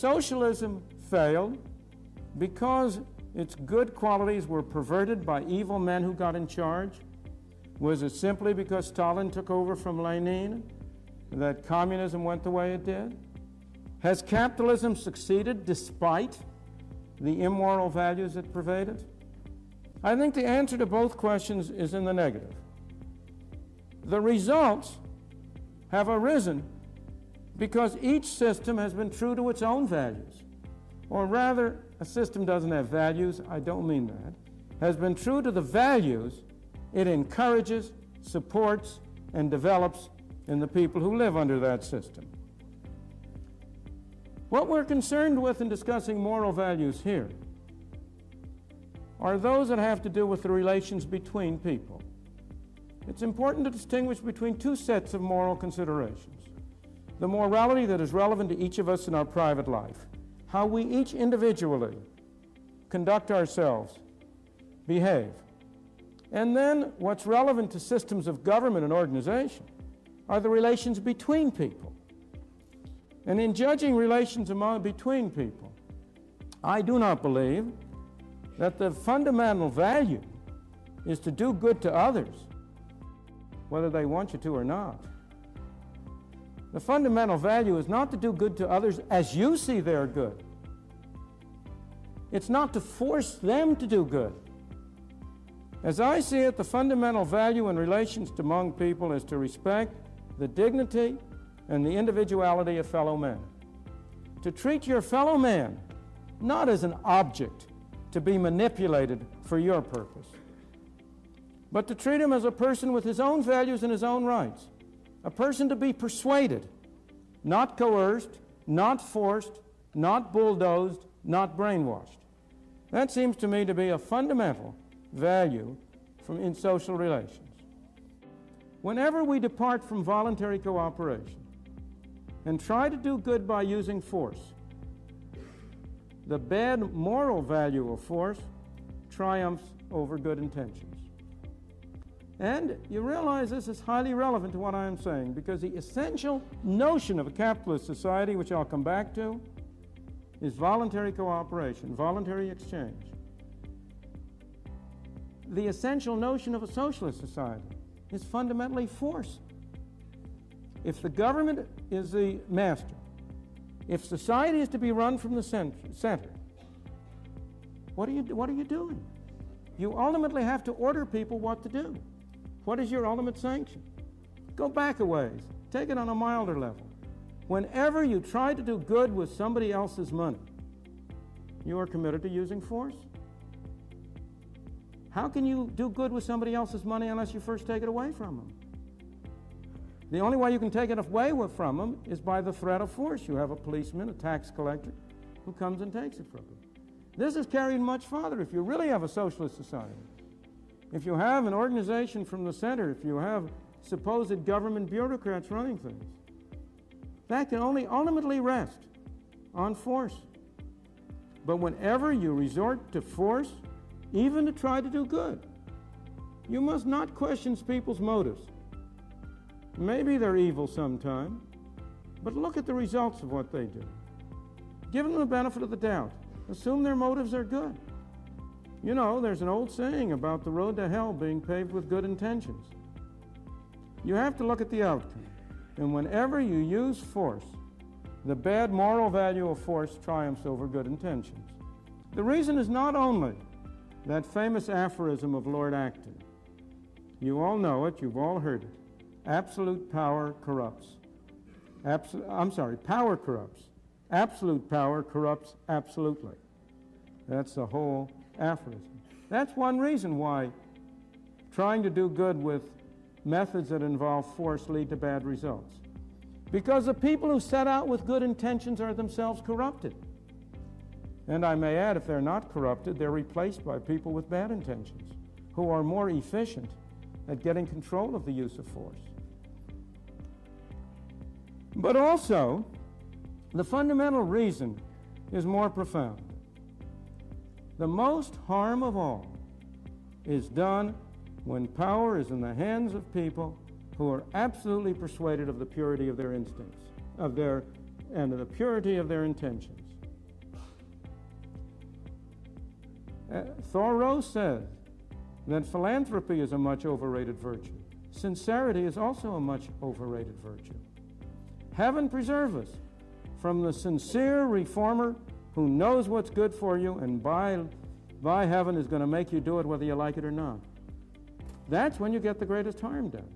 socialism failed because its good qualities were perverted by evil men who got in charge? Was it simply because Stalin took over from Lenin that communism went the way it did? Has capitalism succeeded despite the immoral values it pervaded? I think the answer to both questions is in the negative. The results have arisen because each system has been true to its own values. Or rather, a system doesn't have values, I don't mean that, has been true to the values it encourages, supports, and develops in the people who live under that system. What we're concerned with in discussing moral values here are those that have to do with the relations between people. It's important to distinguish between two sets of moral considerations. The morality that is relevant to each of us in our private life, how we each individually conduct ourselves, behave. And then what's relevant to systems of government and organization are the relations between people. And in judging relations between people, I do not believe that the fundamental value is to do good to others, whether they want you to or not. The fundamental value is not to do good to others as you see they're good. It's not to force them to do good. As I see it, the fundamental value in relations among people is to respect the dignity and the individuality of fellow men. To treat your fellow man not as an object to be manipulated for your purpose, but to treat him as a person with his own values and his own rights, a person to be persuaded, not coerced, not forced, not bulldozed, not brainwashed. That seems to me to be a fundamental value in social relations. Whenever we depart from voluntary cooperation and try to do good by using force, the bad moral value of force triumphs over good intentions. And you realize this is highly relevant to what I am saying, because the essential notion of a capitalist society, which I'll come back to, is voluntary cooperation, voluntary exchange. The essential notion of a socialist society is fundamentally force. If the government is the master, if society is to be run from the center, what are you doing? You ultimately have to order people what to do. What is your ultimate sanction? Go back a ways. Take it on a milder level. Whenever you try to do good with somebody else's money, you are committed to using force. How can you do good with somebody else's money unless you first take it away from them? The only way you can take it away from them is by the threat of force. You have a policeman, a tax collector, who comes and takes it from them. This is carried much farther. If you really have a socialist society, if you have an organization from the center, if you have supposed government bureaucrats running things, that can only ultimately rest on force. But whenever you resort to force, even to try to do good, you must not question people's motives. Maybe they're evil sometime, but look at the results of what they do. Give them the benefit of the doubt. Assume their motives are good. You know, there's an old saying about the road to hell being paved with good intentions. You have to look at the outcome. And whenever you use force, the bad moral value of force triumphs over good intentions. The reason is not only that famous aphorism of Lord Acton. You all know it, you've all heard it. Absolute power corrupts. Power corrupts. Absolute power corrupts absolutely. That's the whole aphorism. That's one reason why trying to do good with methods that involve force lead to bad results. Because the people who set out with good intentions are themselves corrupted. And I may add, if they're not corrupted, they're replaced by people with bad intentions, who are more efficient at getting control of the use of force. But also, the fundamental reason is more profound. The most harm of all is done when power is in the hands of people who are absolutely persuaded of the purity of their instincts, and the purity of their intentions. Thoreau says that philanthropy is a much overrated virtue. Sincerity is also a much overrated virtue. Heaven preserve us from the sincere reformer who knows what's good for you and by heaven is going to make you do it whether you like it or not. That's when you get the greatest harm done.